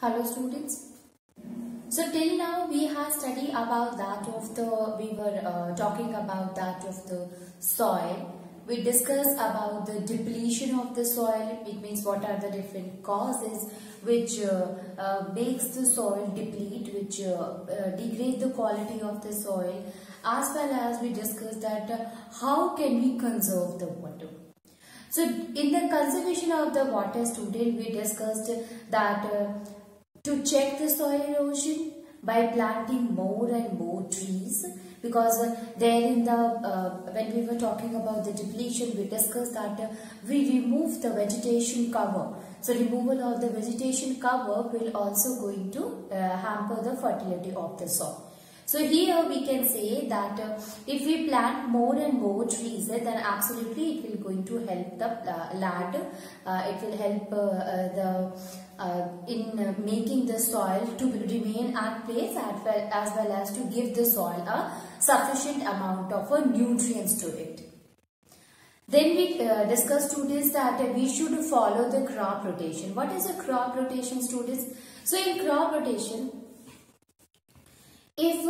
Hello students. So till now we have studied about that of the, we were talking about that of the soil. We discussed about the depletion of the soil. It means what are the different causes which makes the soil deplete, which degrade the quality of the soil, as well as we discussed that how can we conserve the water. So in the conservation of the water, student, we discussed that to check the soil erosion by planting more and more trees, because there in the when we were talking about the depletion, we discussed that we remove the vegetation cover. So removal of the vegetation cover will also going to hamper the fertility of the soil. So here we can say that if we plant more and more trees, then absolutely it will going to help the land. It will help in making the soil to remain at place, as well as to give the soil a sufficient amount of nutrients to it. Then we discussed, students, that we should follow the crop rotation. What is a crop rotation, students? So in crop rotation, if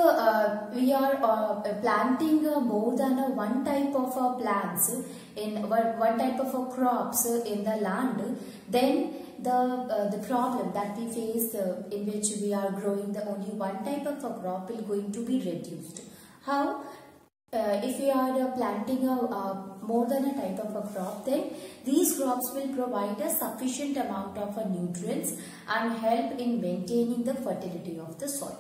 we are planting more than one type of plants in one type of crops in the land, then the problem that we face in which we are growing the only one type of a crop will going to be reduced. How? If we are planting more than a type of a crop, then these crops will provide a sufficient amount of nutrients and help in maintaining the fertility of the soil.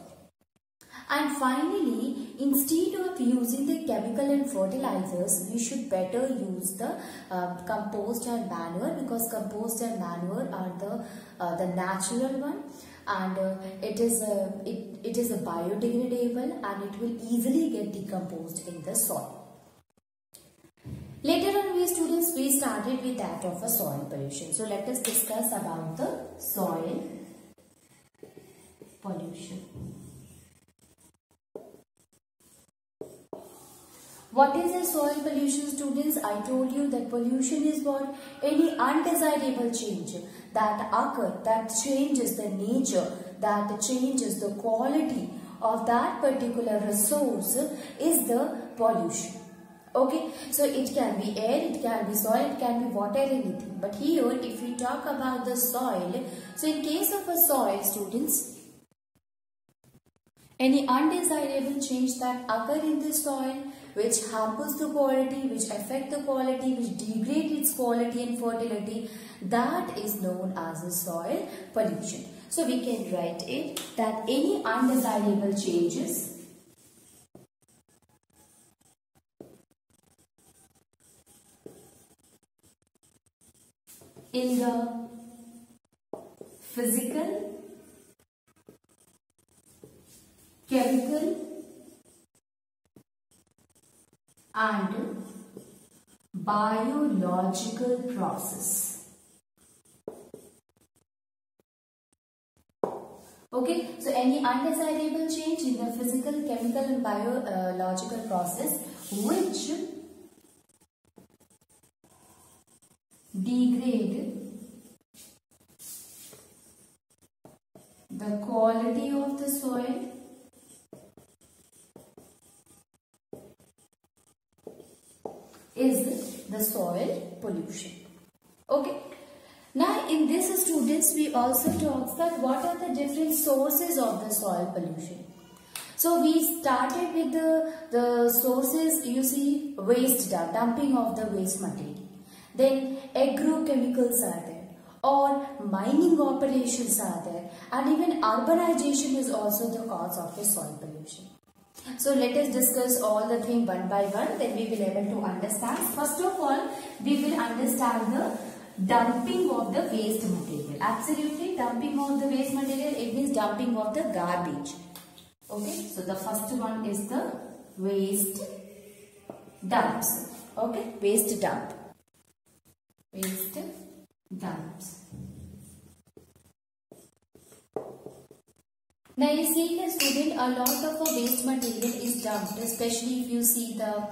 And finally, instead of using the chemical and fertilizers, we should better use the compost and manure, because compost and manure are the natural one, and it is a biodegradable, and it will easily get decomposed in the soil. Later on, we students, we started with that of a soil pollution. So let us discuss about the soil pollution. What is a soil pollution, students? I told you that pollution is what? Any undesirable change that occur, that changes the nature, that changes the quality of that particular resource is the pollution. Okay, so it can be air, it can be soil, it can be water, anything. But here, if we talk about the soil, so in case of a soil, students, any undesirable change that occur in the soil, which hampers the quality, which affect the quality, which degrade its quality and fertility, that is known as a soil pollution. So we can write it that any undesirable changes in the physical, chemical and biological process. Okay, so any undesirable change in the physical, chemical and biological process which degrade the quality of the soil is the soil pollution. Okay. Now in this, students, we also talked that what are the different sources of the soil pollution. So we started with the sources, you see, waste dumping of the waste material. Then agrochemicals are there, or mining operations are there, and even urbanization is also the cause of the soil pollution. So let us discuss all the things one by one, then we will be able to understand. First of all, we will understand the dumping of the waste material. Absolutely, dumping of the waste material, it means dumping of the garbage. Okay, so the first one is the waste dumps. Okay, waste dump. Waste dumps. Now you see the student, a lot of waste material is dumped, especially if you see the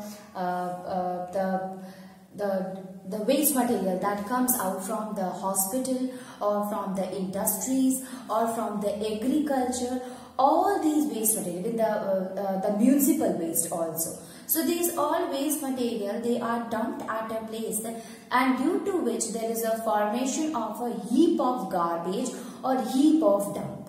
the waste material that comes out from the hospital or from the industries or from the agriculture, all these waste material, in the municipal waste also. So these all waste material, they are dumped at a place, and due to which there is a formation of a heap of garbage or heap of dump.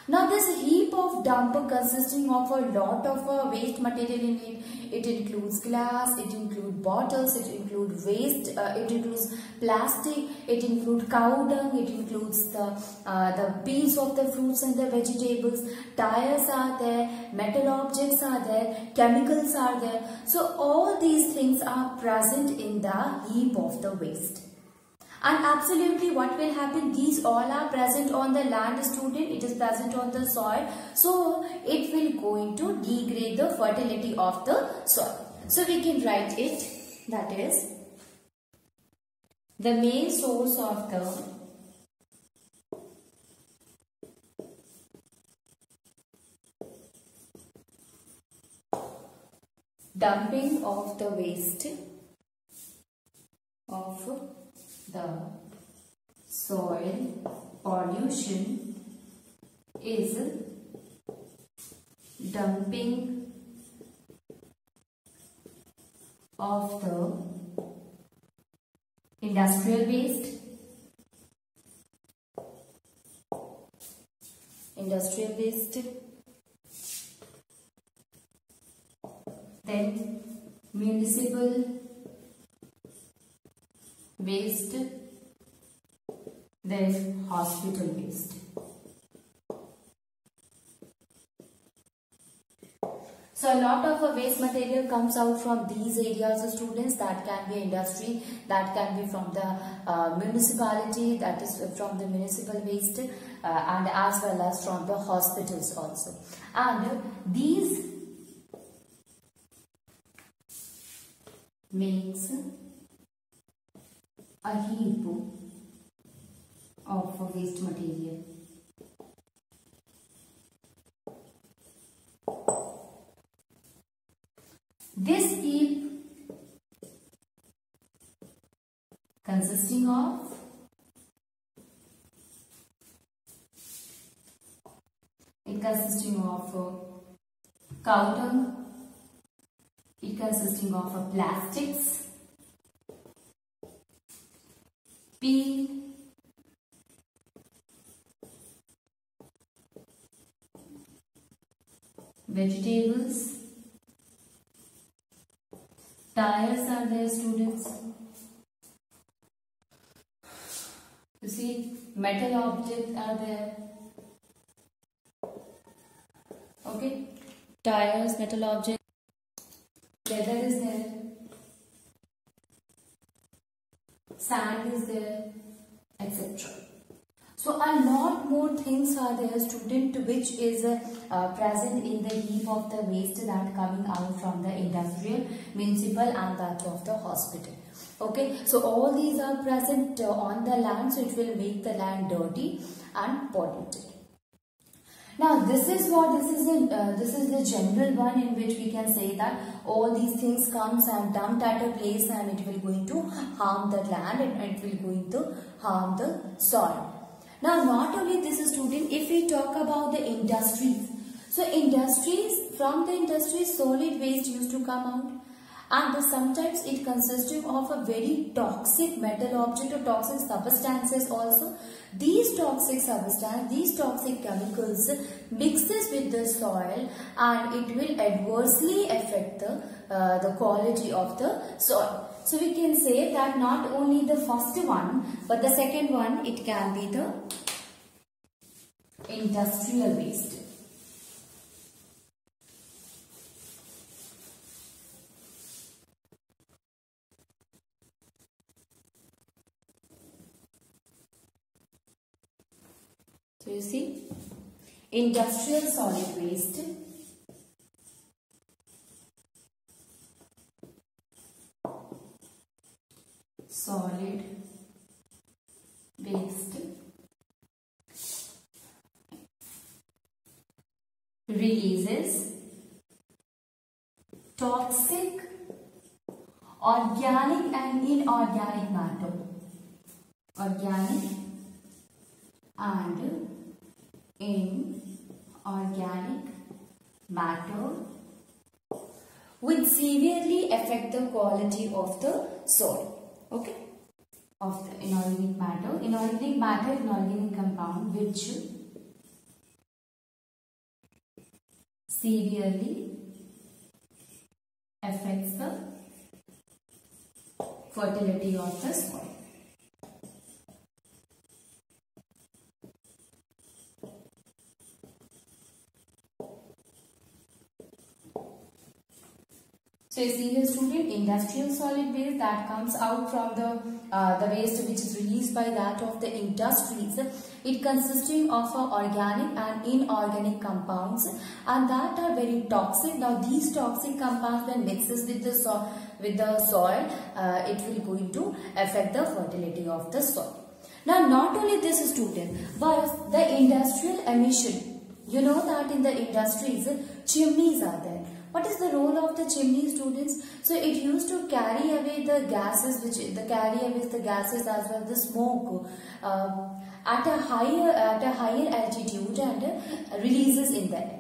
Now this heap of dump consisting of a lot of waste material in it. It includes glass, it includes bottles, it includes waste, it includes plastic, it includes cow dung, it includes the peels of the fruits and the vegetables, tires are there, metal objects are there, chemicals are there. So all these things are present in the heap of the waste. And absolutely what will happen, these all are present on the land, student, it is present on the soil, so it will going to degrade the fertility of the soil. So we can write it, that is the main source of the dumping of the waste of the soil pollution is dumping of the industrial waste, then municipal waste, then hospital waste. So a lot of waste material comes out from these areas, students. That can be industry, that can be from the municipality, that is from the municipal waste, and as well as from the hospitals also. And these makes a heap of waste material. This heap consisting of cow dung, it consisting of plastics, peel, vegetables, tires are there, students. You see, metal objects are there. Okay, tires, metal objects, leather is there, sand is there, etc. So a lot more things are there, student, which is present in the heap of the waste that coming out from the industrial, municipal and that of the hospital. Okay, so all these are present on the land, so it will make the land dirty and polluted. Now this is the general one in which we can say that all these things comes and dumped at a place and it will going to harm the land and it will going to harm the soil. Now not only this, student, if we talk about the industries, so from the industries solid waste used to come out, and sometimes it consisting of a very toxic metal object or toxic substances also. These toxic substances, these toxic chemicals mixes with the soil and it will adversely affect the quality of the soil. So we can say that not only the first one but the second one, it can be the industrial waste. So you see, industrial solid waste, releases toxic organic and inorganic matter. Organic and inorganic matter which severely affect the quality of the soil. Okay, of the inorganic matter. Inorganic matter, inorganic compound which severely affects the fertility of the soil. So you see here student, industrial solid waste that comes out from the waste which is released by that of the industries. It consisting of organic and inorganic compounds and that are very toxic. Now these toxic compounds when mixes with the soil, it will going to affect the fertility of the soil. Now not only this student, but the industrial emission. You know that in the industries, chimneys are there. What is the role of the chimney, students? So it used to carry away the gases, gases as well the smoke at a higher altitude and releases in the air.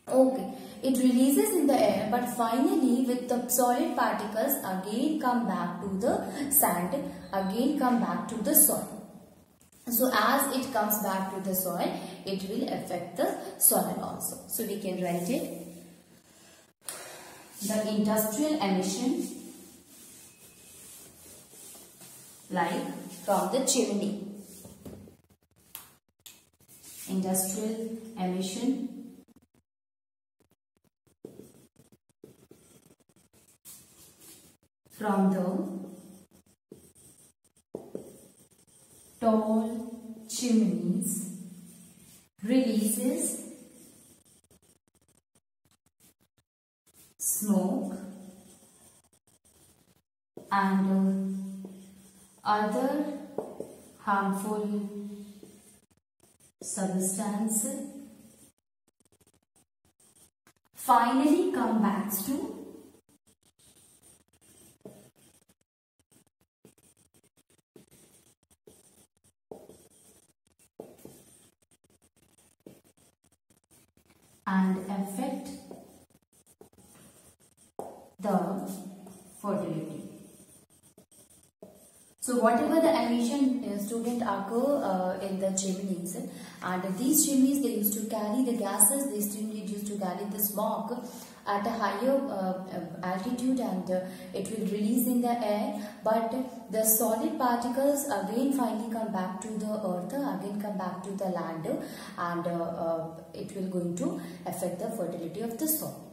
Okay, it releases in the air, but finally with the solid particles again come back to the sand, again come back to the soil. So as it comes back to the soil, it will affect the soil also. So we can write it. The industrial emission, like from the chimney. Industrial emission from the tall chimneys releases smoke and other harmful substance finally come back to and affect the fertility. So whatever the emission student occur in the chimneys, and these chimneys they used to carry the gases, these chimneys used to carry the smoke at a higher altitude and it will release in the air, but the solid particles again finally come back to the earth, again come back to the land, and it will going to affect the fertility of the soil.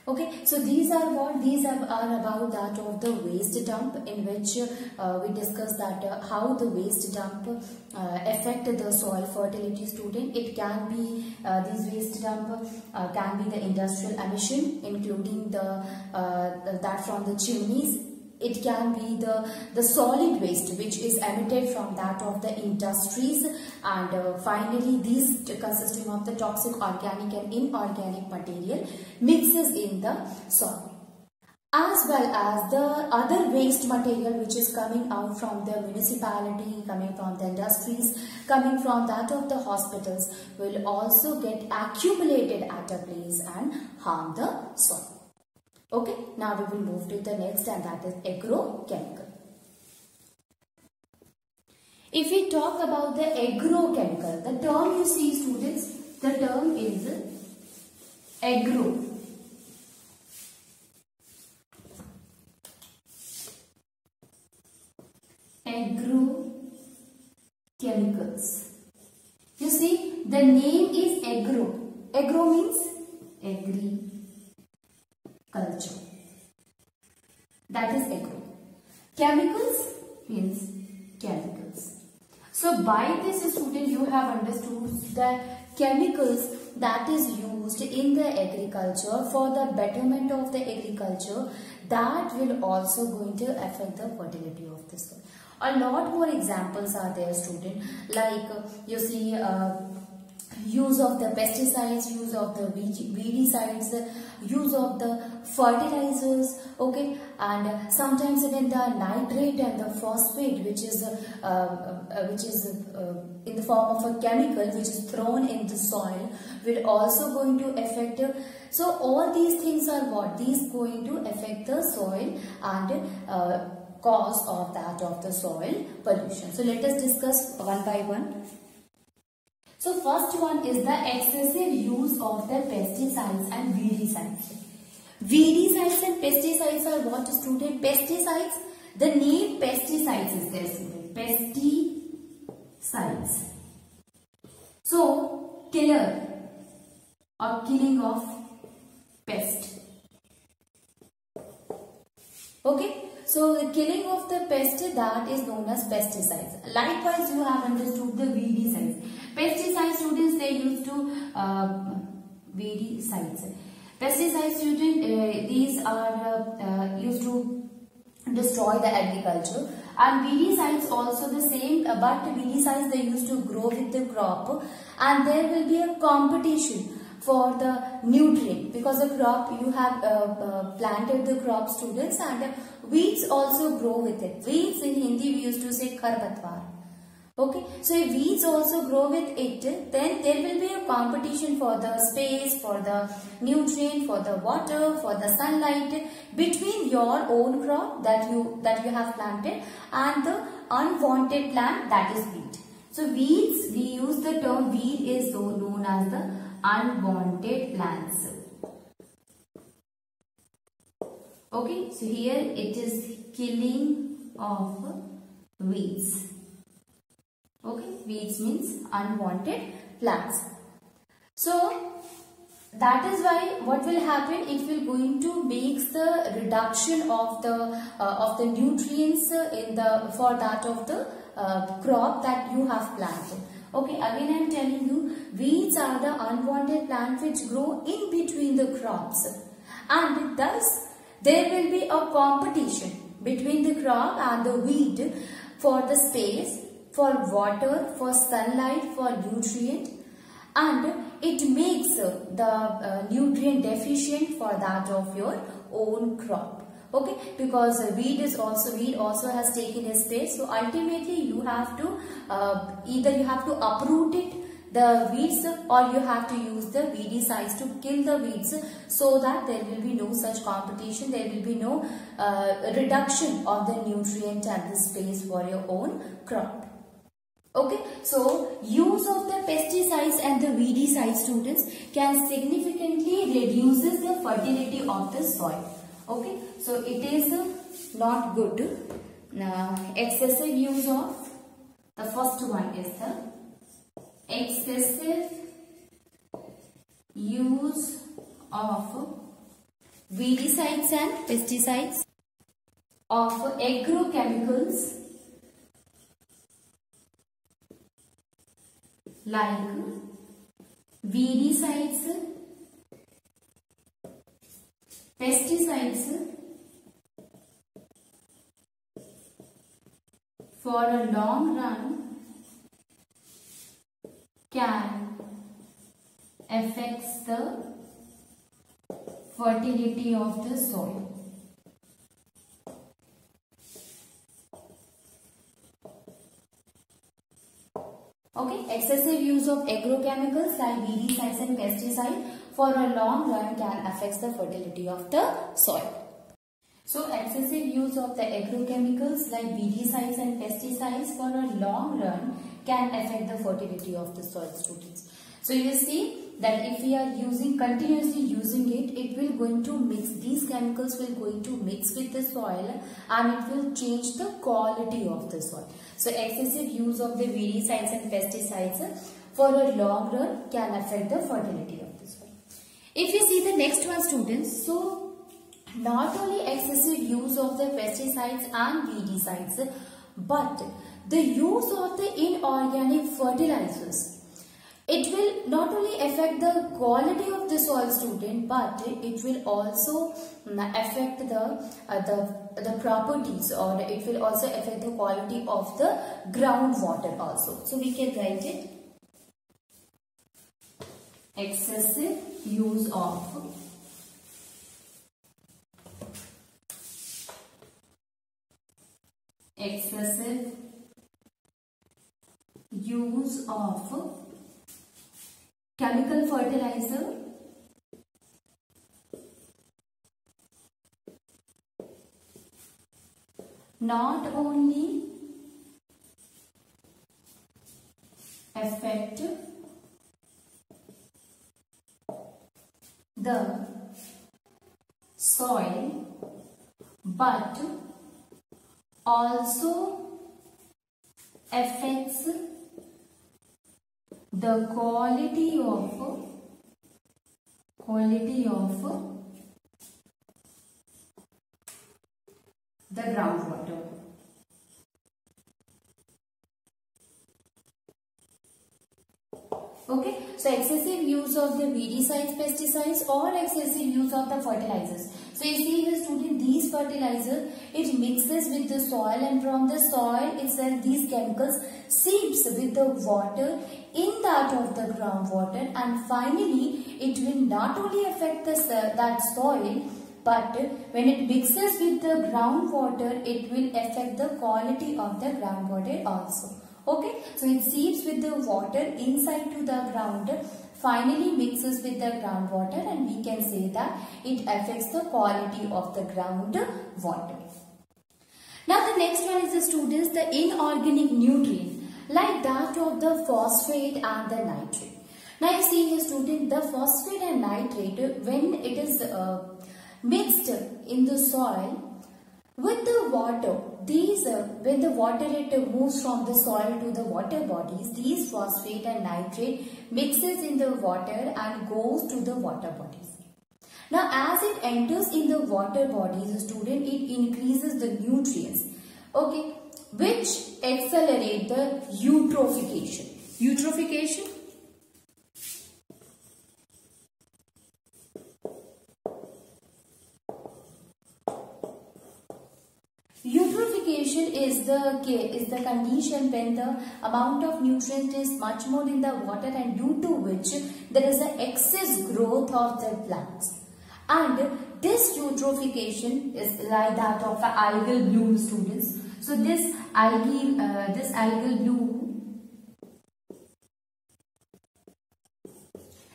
Okay, so these are what? These are about that of the waste dump, in which we discussed that how the waste dump affect the soil fertility, student. It can be, these waste dump can be the industrial emission, including the that from the chimneys. It can be the solid waste which is emitted from that of the industries, and finally these consisting of the toxic organic and inorganic material mixes in the soil, as well as the other waste material which is coming out from the municipality, coming from the industries, coming from that of the hospitals will also get accumulated at a place and harm the soil. Okay, now we will move to the next, and that is agrochemical. If we talk about the agrochemical, the term you see, students, the term is agro. Agrochemicals. You see, the name is agro. Agro means agriculture. That is agro. Chemicals means chemicals. So by this, student, you have understood that chemicals that is used in the agriculture for the betterment of the agriculture, that will also going to affect the fertility of the soil. A lot more examples are there, student, like you see use of the pesticides, use of the weedicides, use of the fertilizers, okay, and sometimes even the nitrate and the phosphate, which is in the form of a chemical which is thrown in the soil, will also going to affect. So all these things are what? These going to affect the soil and cause of that of the soil pollution. So let us discuss one by one. So first one is the excessive use of the pesticides and weedicides. Weedicides and pesticides are what, student? Pesticides, the name pesticides is there, student. Pesticides. So killer or killing of pest. Okay. So the killing of the pest, that is known as pesticides. Likewise, you have understood the weedicides. Pesticides, students, they used to weedicides. Pesticides, student, these are used to destroy the agriculture, and weedicides also the same, but weedicides they used to grow with the crop, and there will be a competition for the nutrient, because the crop you have planted the crop, students, and weeds also grow with it. Weeds in Hindi we used to say kharpatwar. Okay, so if weeds also grow with it, then there will be a competition for the space, for the nutrient, for the water, for the sunlight between your own crop that you have planted and the unwanted plant, that is weed. So weeds, we use the term weed is known as the unwanted plants. Okay, so here it is killing of weeds. Okay, weeds means unwanted plants. So that is why what will happen, it will going to make the reduction of the nutrients in the for that of the crop that you have planted. Okay, again I am telling you, weeds are the unwanted plants which grow in between the crops, and thus there will be a competition between the crop and the weed for the space, for water, for sunlight, for nutrient, and it makes the nutrient deficient for that of your own crop. Okay, because weed also has taken a space, so ultimately you have to either you have to uproot it, the weeds, or you have to use the weedicides to kill the weeds, so that there will be no such competition, there will be no reduction of the nutrient and the space for your own crop. Okay, so use of the pesticides and the weedicides, students, can significantly reduces the fertility of the soil. Okay, so it is not good. Now, excessive use of, the first one is the excessive use of weedicides and pesticides, of agrochemicals like weedicides, pesticides for a long run can affect the fertility of the soil. Okay, excessive use of agrochemicals like weedicides and pesticides for a long run can affect the fertility of the soil. So excessive use of the agrochemicals like weedicides and pesticides for a long run can affect the fertility of the soil, students. So you see that if we are continuously using it, it will going to mix, these chemicals will going to mix with the soil, and it will change the quality of the soil. So excessive use of the weedicides and pesticides for a long run can affect the fertility of the soil. If you see the next one, students, so not only excessive use of the pesticides and weedicides, but the use of the inorganic fertilizers, it will not only affect the quality of the soil, student, but it will also affect the properties, or it will also affect the quality of the groundwater also. So we can write it. excessive use of chemical fertilizer not only affect the soil but also affects the quality of the groundwater. Okay, so excessive use of the weedicides, pesticides, or excessive use of the fertilizers. So you see here student, these fertilizers, it mixes with the soil, and from the soil itself these chemicals seeps with the water in that of the groundwater, and finally it will not only affect that soil, but when it mixes with the groundwater, it will affect the quality of the groundwater also. Okay, so it seeps with the water inside to the ground, finally mixes with the groundwater, and we can say that it affects the quality of the groundwater. Now the next one is the students, the inorganic nutrient like that of the phosphate and the nitrate. Now you see here student, the phosphate and nitrate, when it is mixed in the soil with the water, these when the water it moves from the soil to the water bodies, these phosphate and nitrate mixes in the water and goes to the water bodies. Now as it enters in the water bodies, student, it increases the nutrients, okay, which accelerate the eutrophication. Eutrophication is the condition when the amount of nutrients is much more in the water, and due to which there is an excess growth of the plants. And this eutrophication is like that of an algal bloom, students. So this algal bloom,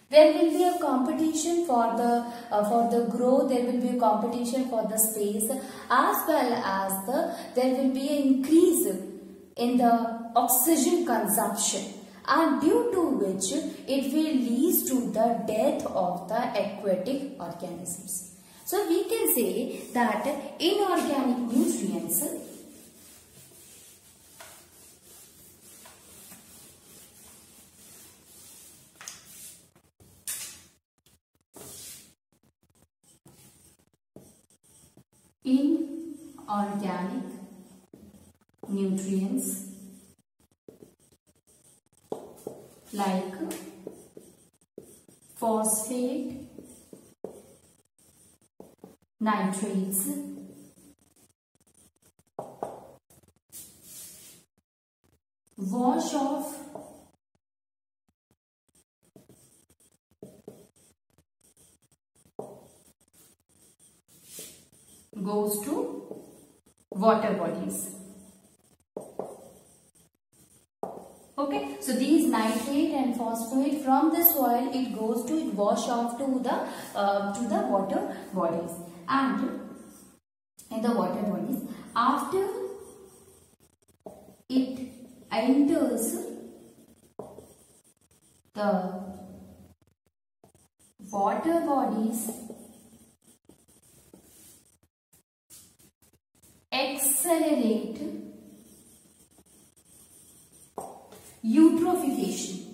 there will be a competition for the growth. There will be a competition for the space, as well as there will be an increase in the oxygen consumption, and due to which it will lead to the death of the aquatic organisms. So we can say that inorganic nutrients like phosphate, nitrates, wash off goes to water bodies. Okay, so these nitrate and phosphate from the soil, it goes to wash off to the water bodies, and in the water bodies, after it enters the water bodies, accelerate eutrophication.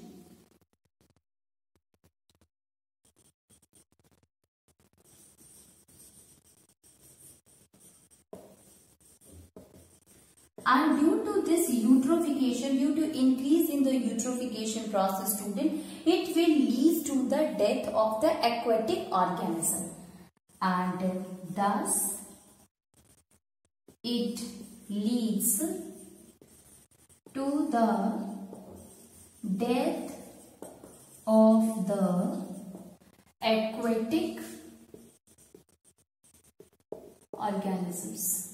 And due to this eutrophication, due to increase in the eutrophication process, student, it will lead to the death of the aquatic organism, and thus it leads to the death of the aquatic organisms.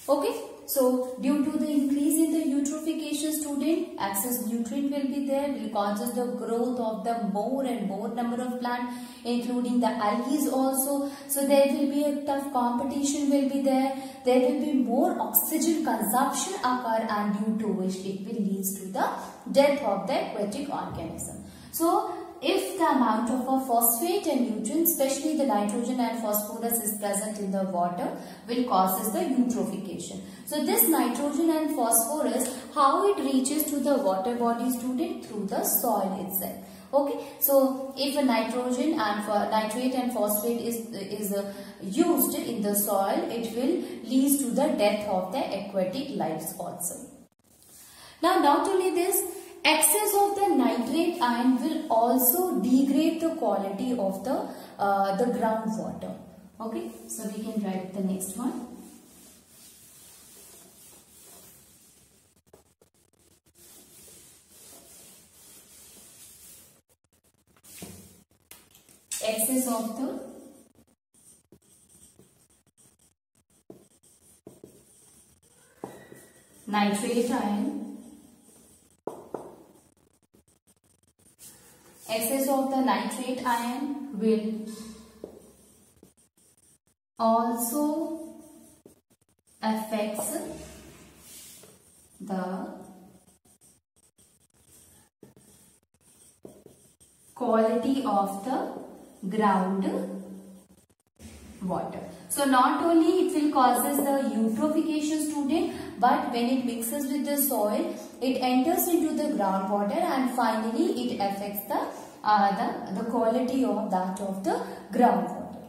Okay, so due to the increase in the eutrophication, student, excess nutrient will be there, will causes the growth of the more and more number of plant, including the algae also. So there will be a tough competition will be there. There will be more oxygen consumption occur, and due to which it will lead to the death of the aquatic organism. So if the amount of a phosphate and nutrients, especially the nitrogen and phosphorus, is present in the water, will causes the eutrophication. So this nitrogen and phosphorus, how it reaches to the water body, student? Through the soil itself. Okay, so if a nitrogen and nitrate and phosphate is used in the soil, it will lead to the death of the aquatic life also. Now, not only this, excess of the nitrate ion will also degrade the quality of the groundwater. Okay, so we can write the next one. Excess of the nitrate ion. Excess of the nitrate ion will also affects the quality of the ground water. So not only it will causes the eutrophication, student, but when it mixes with the soil, it enters into the groundwater, and finally it affects the quality of that of the groundwater.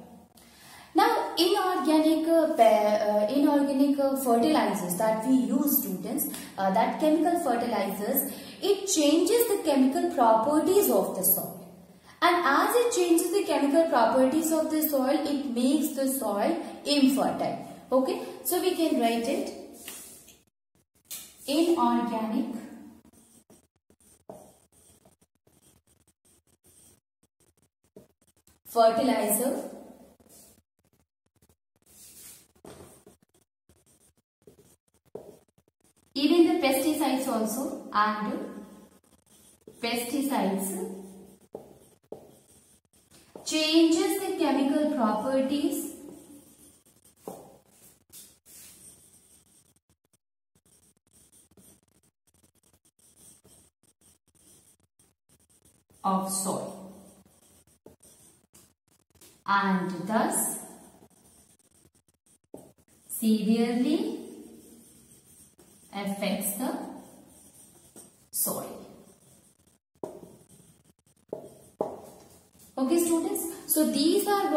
Now, inorganic fertilizers that we use, students, that chemical fertilizers, it changes the chemical properties of the soil. And as it changes the chemical properties of the soil, it makes the soil infertile. Okay, so we can write it. Inorganic fertilizer even the pesticides also, and pesticides changes the chemical properties of soil, and thus severely affects the soil. Okay, students, so these are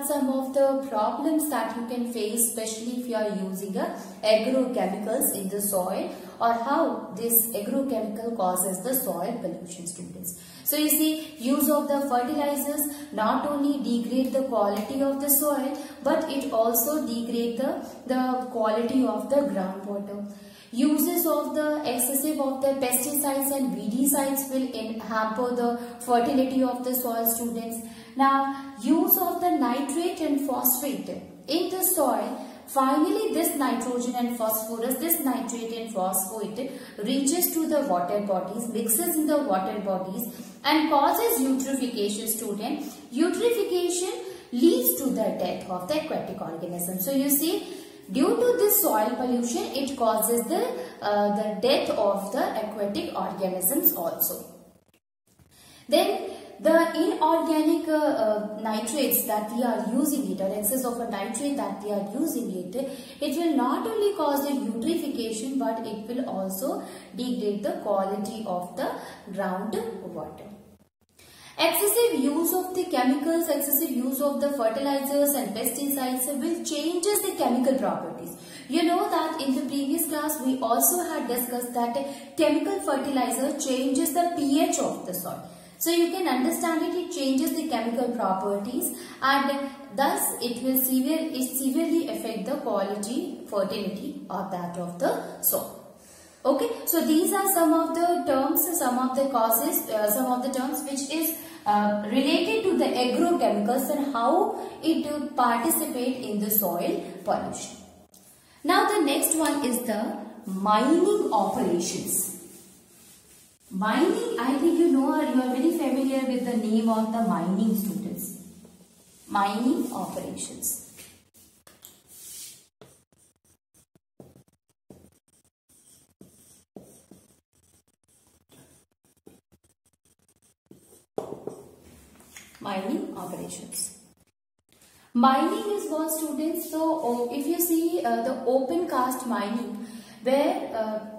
some of the problems that you can face, especially if you are using agrochemicals in the soil, or how this agrochemical causes the soil pollution, students. So you see, use of the fertilizers not only degrade the quality of the soil, but it also degrade the quality of the groundwater. Uses of the excessive of the pesticides and weedicides will hamper the fertility of the soil, students. Now, use of the nitrate and phosphate in the soil, finally this nitrogen and phosphorus, this nitrate and phosphate reaches to the water bodies, mixes in the water bodies, and causes eutrophication, student. Eutrophication leads to the death of the aquatic organism. So you see, due to this soil pollution, it causes the death of the aquatic organisms also. Then the inorganic nitrates that we are using it, or excess of a nitrate that we are using it will not only cause the eutrophication, but it will also degrade the quality of the groundwater. Excessive use of the chemicals, excessive use of the fertilizers and pesticides will changes the chemical properties. You know that in the previous class we also had discussed that chemical fertilizer changes the pH of the soil. So you can understand it changes the chemical properties, and thus it will severely affect the quality, fertility of that of the soil. Okay, so these are some of the terms, some of the causes, some of the terms which is related to the agrochemicals and how it participate in the soil pollution. Now the next one is the mining operations. Mining, I think you are very familiar with the name of the mining, students. Mining operations. Mining operations. Mining is what, students? So if you see the open cast mining, where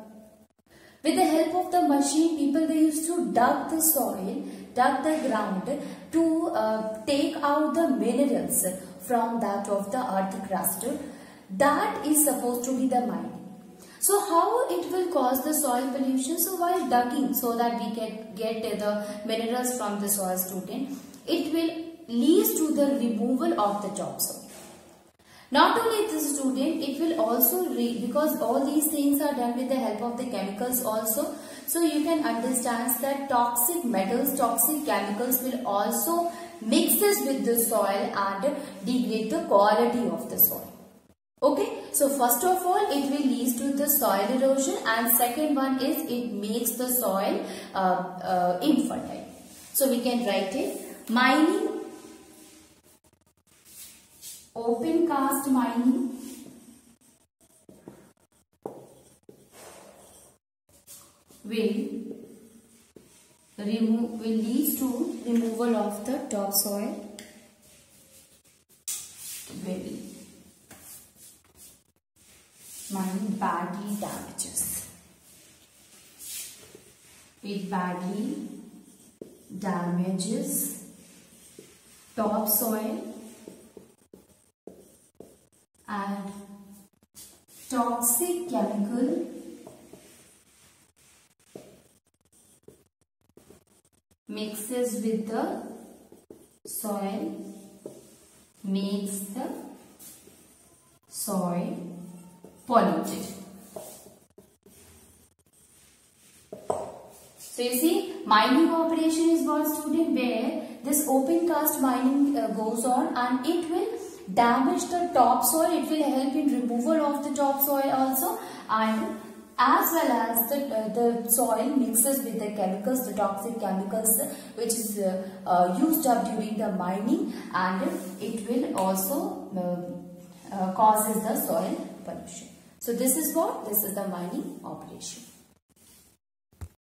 with the help of the machine, people they used to dug the soil, dug the ground to take out the minerals from that of the earth crust. That is supposed to be the mining. So how it will cause the soil pollution? So while digging, so that we can get the minerals from the soil, student, it will lead to the removal of the topsoil. Not only this, student, it will also because all these things are done with the help of the chemicals also. So you can understand that toxic metals, toxic chemicals will also mixes with the soil and degrade the quality of the soil. Okay, so first of all it will lead to the soil erosion, and second one is it makes the soil infertile. So we can write it: mining, open cast mining, will lead to removal of the topsoil. Mining badly damages. It badly damages topsoil and toxic chemical mixes with the soil, makes the soil polluted. So you see, mining operation is what, student, where this open cast mining goes on and it will damage the topsoil. It will help in removal of the topsoil also, and as well as the soil mixes with the chemicals, the toxic chemicals which is used up during the mining, and it will also causes the soil pollution. So this is what? This is the mining operation.